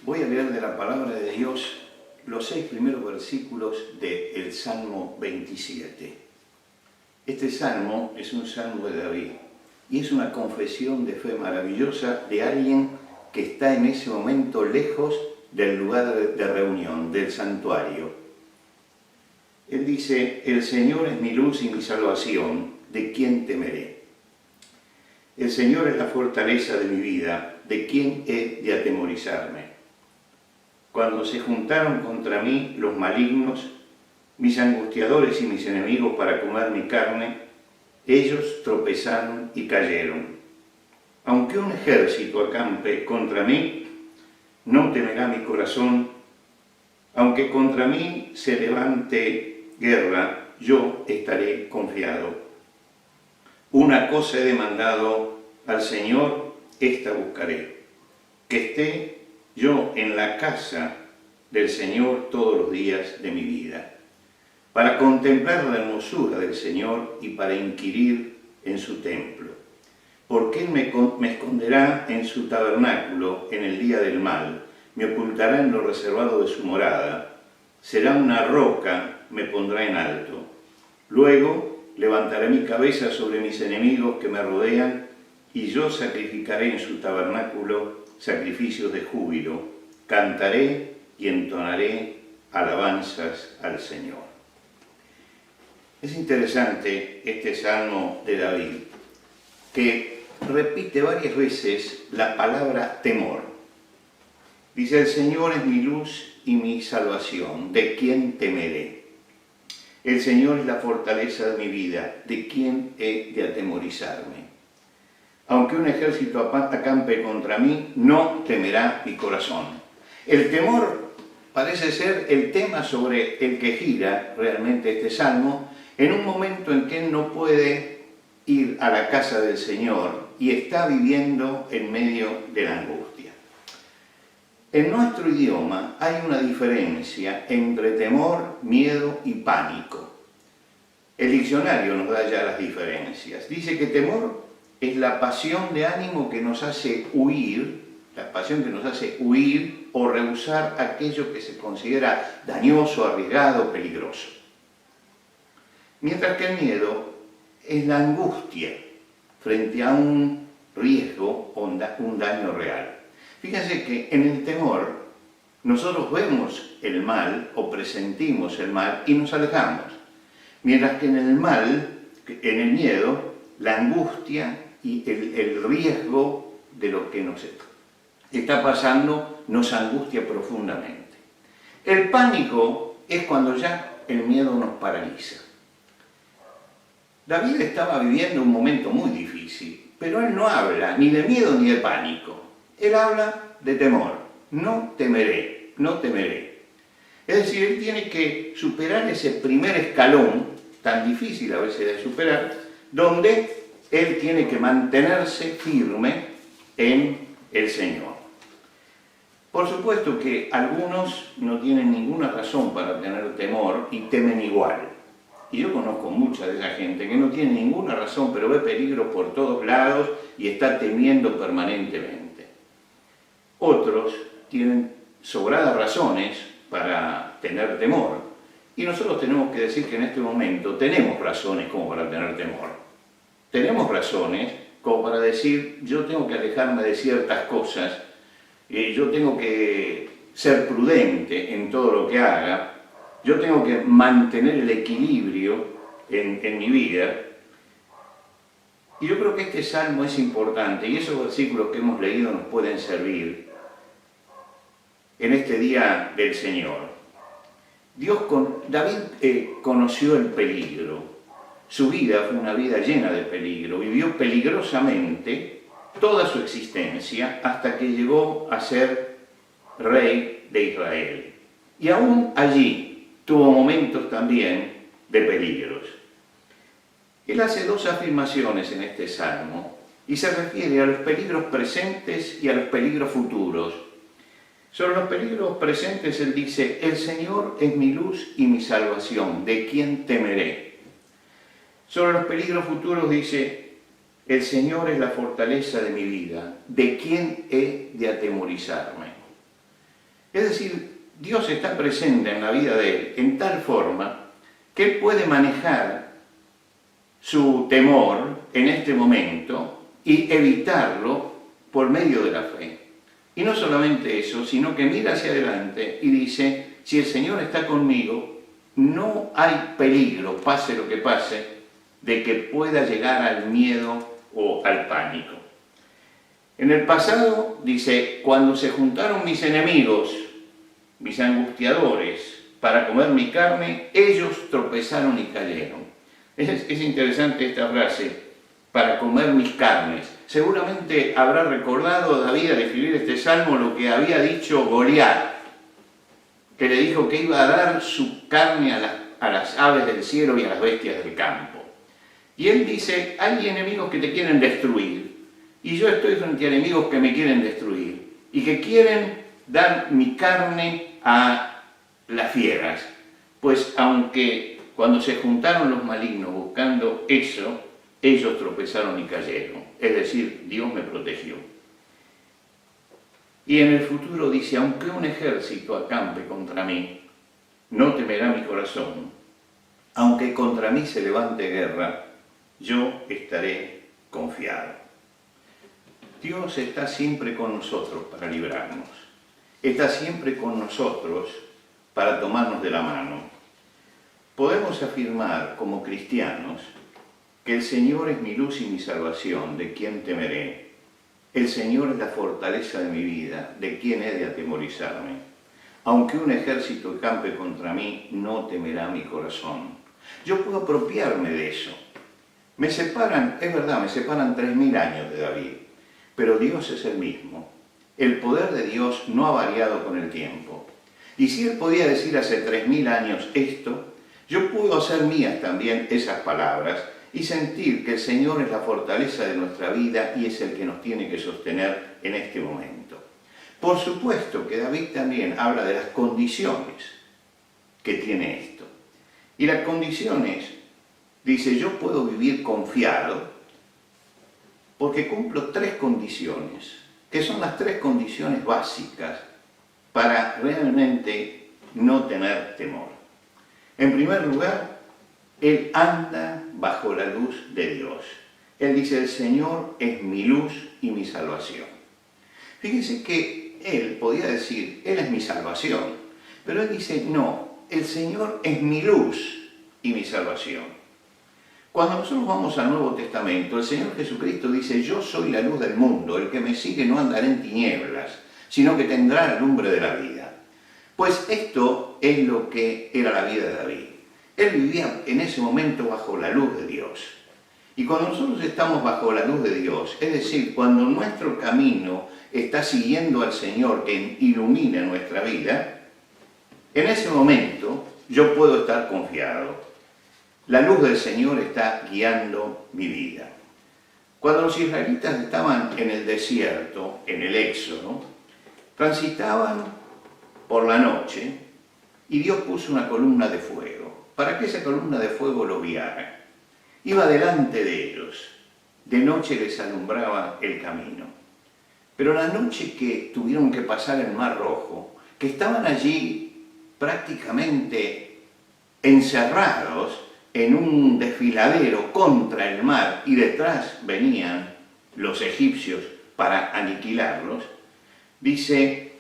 Voy a leer de la palabra de Dios los 6 primeros versículos del Salmo 27. Este salmo es un salmo de David y es una confesión de fe maravillosa de alguien que está en ese momento lejos del lugar de reunión, del santuario. Él dice: el Señor es mi luz y mi salvación, ¿de quién temeré? El Señor es la fortaleza de mi vida, ¿de quién he de atemorizarme? Cuando se juntaron contra mí los malignos, mis angustiadores y mis enemigos para comer mi carne, ellos tropezaron y cayeron. Aunque un ejército acampe contra mí, no temerá mi corazón. Aunque contra mí se levante guerra, yo estaré confiado. Una cosa he demandado al Señor, esta buscaré, que esté yo en la casa del Señor todos los días de mi vida, para contemplar la hermosura del Señor y para inquirir en su templo. Porque Él me esconderá en su tabernáculo en el día del mal, me ocultará en lo reservado de su morada, será una roca, me pondrá en alto. Luego levantaré mi cabeza sobre mis enemigos que me rodean, y yo sacrificaré en su tabernáculo sacrificios de júbilo, cantaré y entonaré alabanzas al Señor. Es interesante este salmo de David, que repite varias veces la palabra temor. Dice: el Señor es mi luz y mi salvación, ¿de quién temeré? El Señor es la fortaleza de mi vida, ¿de quién he de atemorizarme? Aunque un ejército acampe contra mí, no temerá mi corazón. El temor parece ser el tema sobre el que gira realmente este salmo, en un momento en que él no puede ir a la casa del Señor y está viviendo en medio de la angustia. En nuestro idioma hay una diferencia entre temor, miedo y pánico. El diccionario nos da ya las diferencias. Dice que temor es la pasión de ánimo que nos hace huir, o rehusar aquello que se considera dañoso, arriesgado, peligroso. Mientras que el miedo es la angustia frente a un riesgo o un daño real. Fíjense que en el temor nosotros vemos el mal o presentimos el mal y nos alejamos. Mientras que en el miedo, la angustia y el riesgo de lo que nos está pasando nos angustia profundamente. El pánico es cuando ya el miedo nos paraliza. David estaba viviendo un momento muy difícil, pero él no habla ni de miedo ni de pánico. Él habla de temor. No temeré, no temeré. Es decir, él tiene que superar ese primer escalón, tan difícil a veces de superar, donde él tiene que mantenerse firme en el Señor. Por supuesto que algunos no tienen ninguna razón para tener temor y temen igual. Y yo conozco mucha de esa gente que no tiene ninguna razón, pero ve peligro por todos lados y está temiendo permanentemente. Otros tienen sobradas razones para tener temor. Y nosotros tenemos que decir que en este momento tenemos razones como para tener temor. Tenemos razones como para decir: yo tengo que alejarme de ciertas cosas, yo tengo que ser prudente en todo lo que haga, yo tengo que mantener el equilibrio en mi vida. Y yo creo que este salmo es importante y esos versículos que hemos leído nos pueden servir en este día del Señor. David conoció el peligro. Su vida fue una vida llena de peligro. Vivió peligrosamente toda su existencia hasta que llegó a ser rey de Israel. Y aún allí tuvo momentos también de peligros. Él hace 2 afirmaciones en este salmo y se refiere a los peligros presentes y a los peligros futuros. Sobre los peligros presentes él dice: el Señor es mi luz y mi salvación, ¿de quién temeré? Sobre los peligros futuros dice: el Señor es la fortaleza de mi vida, ¿de quién he de atemorizarme? Es decir, Dios está presente en la vida de él en tal forma que él puede manejar su temor en este momento y evitarlo por medio de la fe. Y no solamente eso, sino que mira hacia adelante y dice, si el Señor está conmigo, no hay peligro, pase lo que pase, de que pueda llegar al miedo o al pánico. En el pasado, dice, cuando se juntaron mis enemigos, mis angustiadores, para comer mi carne, ellos tropezaron y cayeron. Es interesante esta frase, para comer mis carnes. Seguramente habrá recordado David al escribir este salmo lo que había dicho Goliat, que le dijo que iba a dar su carne a las aves del cielo y a las bestias del campo. Y él dice, hay enemigos que te quieren destruir, y yo estoy frente a enemigos que me quieren destruir, y que quieren dar mi carne a las fieras. Pues aunque cuando se juntaron los malignos buscando eso, ellos tropezaron y cayeron. Es decir, Dios me protegió. Y en el futuro dice, aunque un ejército acampe contra mí, no temerá mi corazón. Aunque contra mí se levante guerra, yo estaré confiado. Dios está siempre con nosotros para librarnos. Está siempre con nosotros para tomarnos de la mano. Podemos afirmar como cristianos que el Señor es mi luz y mi salvación, ¿de quién temeré? El Señor es la fortaleza de mi vida, ¿de quién he de atemorizarme? Aunque un ejército campe contra mí, no temerá mi corazón. Yo puedo apropiarme de eso. Me separan, es verdad, me separan 3000 años de David, pero Dios es el mismo. El poder de Dios no ha variado con el tiempo. Y si Él podía decir hace 3000 años esto, yo puedo hacer mías también esas palabras y sentir que el Señor es la fortaleza de nuestra vida y es el que nos tiene que sostener en este momento. Por supuesto que David también habla de las condiciones que tiene esto. Y las condiciones, dice, yo puedo vivir confiado porque cumplo 3 condiciones, que son las 3 condiciones básicas para realmente no tener temor. En primer lugar, él anda bajo la luz de Dios. Él dice, el Señor es mi luz y mi salvación. Fíjense que él podía decir, Él es mi salvación, pero él dice, no, el Señor es mi luz y mi salvación. Cuando nosotros vamos al Nuevo Testamento, el Señor Jesucristo dice, yo soy la luz del mundo, el que me sigue no andará en tinieblas, sino que tendrá la lumbre de la vida. Pues esto es lo que era la vida de David. Él vivía en ese momento bajo la luz de Dios. Y cuando nosotros estamos bajo la luz de Dios, es decir, cuando nuestro camino está siguiendo al Señor que ilumina nuestra vida, en ese momento yo puedo estar confiado. La luz del Señor está guiando mi vida. Cuando los israelitas estaban en el desierto, en el Éxodo, transitaban por la noche y Dios puso una columna de fuego para que esa columna de fuego los guiara. Iba delante de ellos, de noche les alumbraba el camino. Pero la noche que tuvieron que pasar el Mar Rojo, que estaban allí prácticamente encerrados en un desfiladero contra el mar y detrás venían los egipcios para aniquilarlos, dice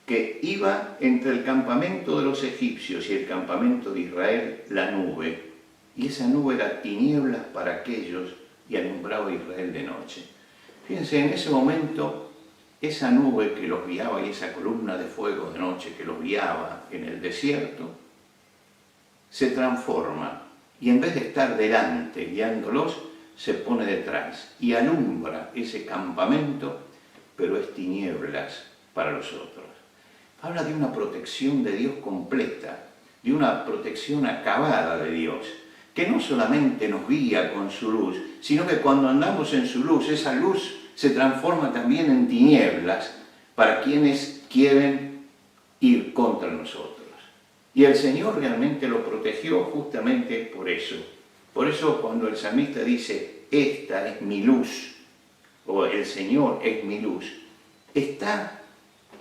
que iba entre el campamento de los egipcios y el campamento de Israel la nube, y esa nube era tinieblas para aquellos y alumbraba a Israel de noche. Fíjense, en ese momento, esa nube que los guiaba y esa columna de fuego de noche que los guiaba en el desierto, se transforma y en vez de estar delante guiándolos, se pone detrás y alumbra ese campamento, pero es tinieblas para los otros. Habla de una protección de Dios completa, de una protección acabada de Dios, que no solamente nos guía con su luz, sino que cuando andamos en su luz, esa luz se transforma también en tinieblas para quienes quieren ir contra nosotros. Y el Señor realmente lo protegió justamente por eso. Por eso cuando el salmista dice, esta es mi luz, o el Señor es mi luz, está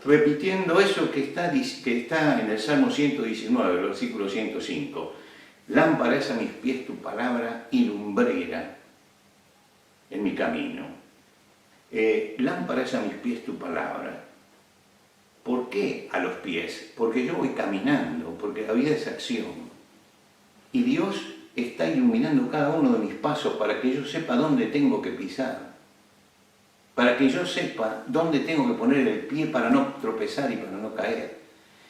repitiendo eso que está en el Salmo 119, versículo 105. Lámpara es a mis pies tu palabra y lumbrera en mi camino. Lámpara es a mis pies tu palabra. ¿Por qué a los pies? Porque yo voy caminando, porque la vida es acción. Y Dios está iluminando cada uno de mis pasos para que yo sepa dónde tengo que pisar. Para que yo sepa dónde tengo que poner el pie para no tropezar y para no caer.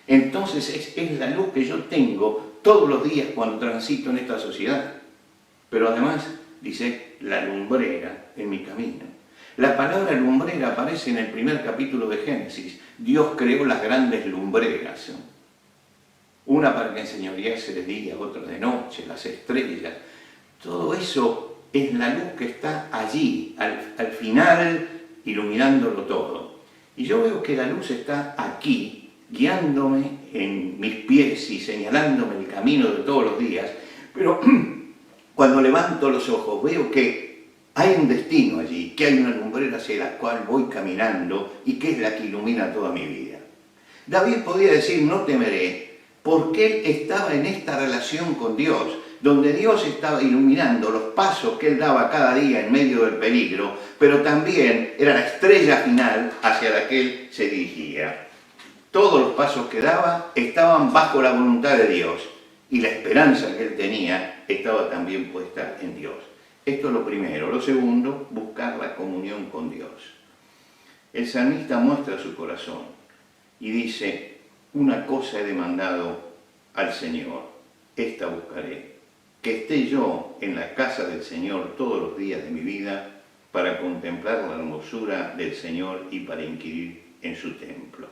Entonces es la luz que yo tengo todos los días cuando transito en esta sociedad. Pero además, dice, la lumbrera en mi camino. La palabra lumbrera aparece en el primer capítulo de Génesis. Dios creó las grandes lumbreras. Una para que enseñorease de día, otra de noche, las estrellas. Todo eso es la luz que está allí, al final, iluminándolo todo. Y yo veo que la luz está aquí, guiándome en mis pies y señalándome el camino de todos los días. Pero cuando levanto los ojos veo que hay un destino allí, que hay una lumbrera hacia la cual voy caminando y que es la que ilumina toda mi vida. David podía decir, no temeré, porque él estaba en esta relación con Dios, donde Dios estaba iluminando los pasos que él daba cada día en medio del peligro, pero también era la estrella final hacia la que él se dirigía. Todos los pasos que daba estaban bajo la voluntad de Dios y la esperanza que él tenía estaba también puesta en Dios. Esto es lo primero. Lo segundo, buscar la comunión con Dios. El salmista muestra su corazón y dice, una cosa he demandado al Señor, esta buscaré, que esté yo en la casa del Señor todos los días de mi vida para contemplar la hermosura del Señor y para inquirir en su templo.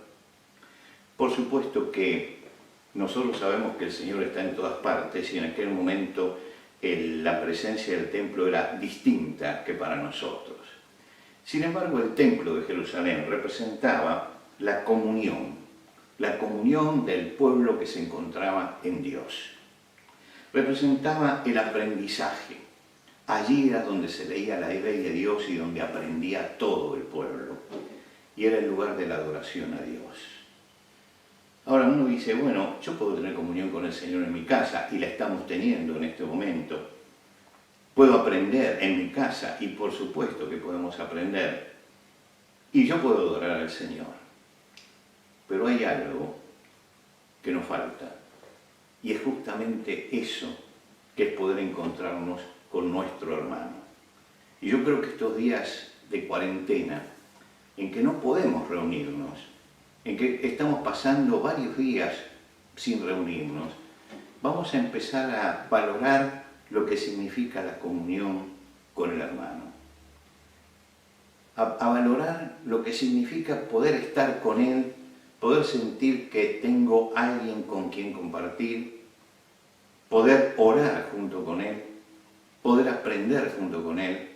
Por supuesto que nosotros sabemos que el Señor está en todas partes y en aquel momento la presencia del templo era distinta que para nosotros. Sin embargo, el templo de Jerusalén representaba la comunión del pueblo que se encontraba en Dios. Representaba el aprendizaje. Allí era donde se leía la ley de Dios y donde aprendía todo el pueblo. Y era el lugar de la adoración a Dios. Ahora uno dice, bueno, yo puedo tener comunión con el Señor en mi casa, y la estamos teniendo en este momento. Puedo aprender en mi casa, y por supuesto que podemos aprender. Y yo puedo adorar al Señor. Pero hay algo que nos falta. Y es justamente eso, que es poder encontrarnos con nuestro hermano. Y yo creo que estos días de cuarentena, en que no podemos reunirnos, en que estamos pasando varios días sin reunirnos, vamos a empezar a valorar lo que significa la comunión con el hermano. A valorar lo que significa poder estar con él, poder sentir que tengo alguien con quien compartir, poder orar junto con él, poder aprender junto con él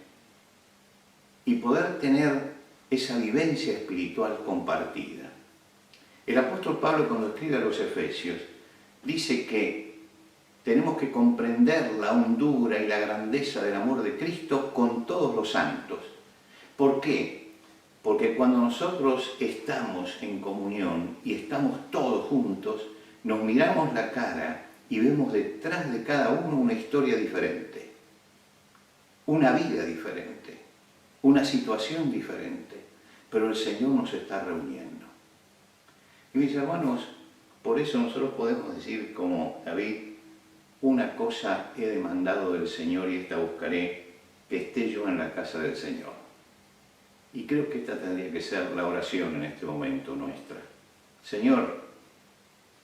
y poder tener esa vivencia espiritual compartida. El apóstol Pablo, cuando escribe a los Efesios, dice que tenemos que comprender la hondura y la grandeza del amor de Cristo con todos los santos. ¿Por qué? Porque cuando nosotros estamos en comunión y estamos todos juntos, nos miramos la cara y vemos detrás de cada uno una historia diferente, una vida diferente, una situación diferente, pero el Señor nos está reuniendo. Y mis hermanos, por eso nosotros podemos decir como David, una cosa he demandado del Señor y esta buscaré, que esté yo en la casa del Señor. Y creo que esta tendría que ser la oración en este momento nuestra. Señor,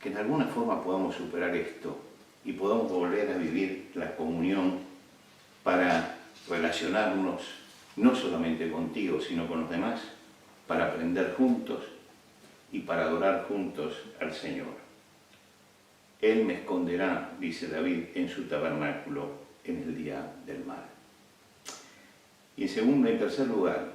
que en alguna forma podamos superar esto y podamos volver a vivir la comunión para relacionarnos no solamente contigo, sino con los demás, para aprender juntos y para adorar juntos al Señor. Él me esconderá, dice David, en su tabernáculo en el día del mal. Y en segundo y tercer lugar,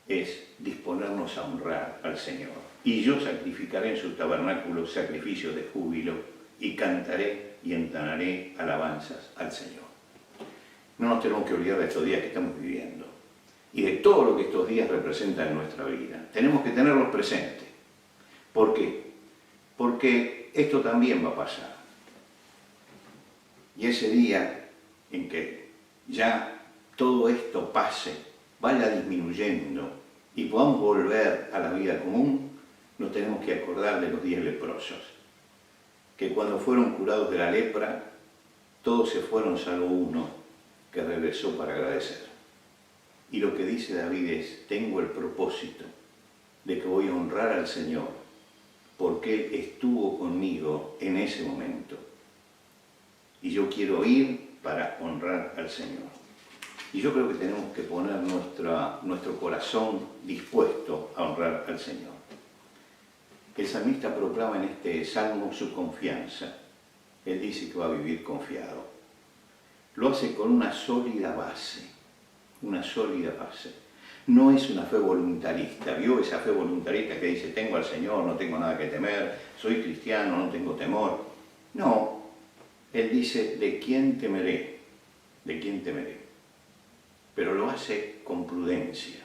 es disponernos a honrar al Señor. Y yo sacrificaré en su tabernáculo sacrificios de júbilo y cantaré y entonaré alabanzas al Señor. No nos tenemos que olvidar de estos días que estamos viviendo. y de todo lo que estos días representan en nuestra vida. Tenemos que tenerlos presentes. ¿Por qué? Porque esto también va a pasar. Y ese día en que ya todo esto pase, vaya disminuyendo y podamos volver a la vida común, nos tenemos que acordar de los 10 leprosos, que cuando fueron curados de la lepra, todos se fueron salvo uno, que regresó para agradecer. Y lo que dice David es, tengo el propósito de que voy a honrar al Señor, porque Él estuvo conmigo en ese momento. Y yo quiero ir para honrar al Señor. Y yo creo que tenemos que poner nuestro corazón dispuesto a honrar al Señor. El salmista proclama en este salmo su confianza. Él dice que va a vivir confiado. Lo hace con una sólida base. Una sólida base. No es una fe voluntarista. ¿Vio esa fe voluntarista que dice, tengo al Señor, no tengo nada que temer, soy cristiano, no tengo temor? No. Él dice, ¿de quién temeré? ¿De quién temeré? Pero lo hace con prudencia,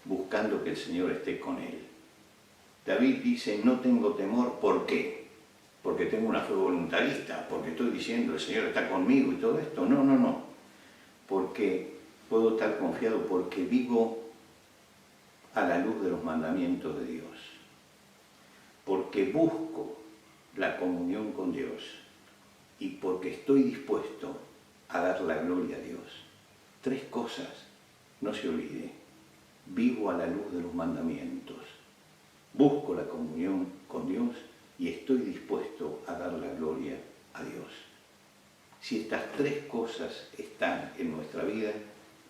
buscando que el Señor esté con él. David dice, no tengo temor, ¿por qué? Porque tengo una fe voluntarista, porque estoy diciendo, el Señor está conmigo y todo esto. No, no, no. Porque puedo estar confiado porque vivo a la luz de los mandamientos de Dios. Porque busco la comunión con Dios y porque estoy dispuesto a dar la gloria a Dios. 3 cosas, no se olvide. Vivo a la luz de los mandamientos, busco la comunión con Dios y estoy dispuesto a dar la gloria a Dios. Si estas 3 cosas están en nuestra vida,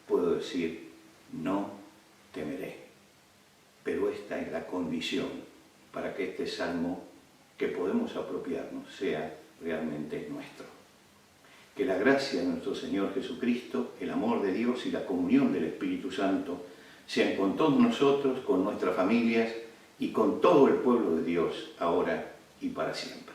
puedo decir, no temeré. Pero esta es la condición para que este salmo que podemos apropiarnos sea realmente nuestro. Que la gracia de nuestro Señor Jesucristo, el amor de Dios y la comunión del Espíritu Santo sean con todos nosotros, con nuestras familias y con todo el pueblo de Dios, ahora y para siempre.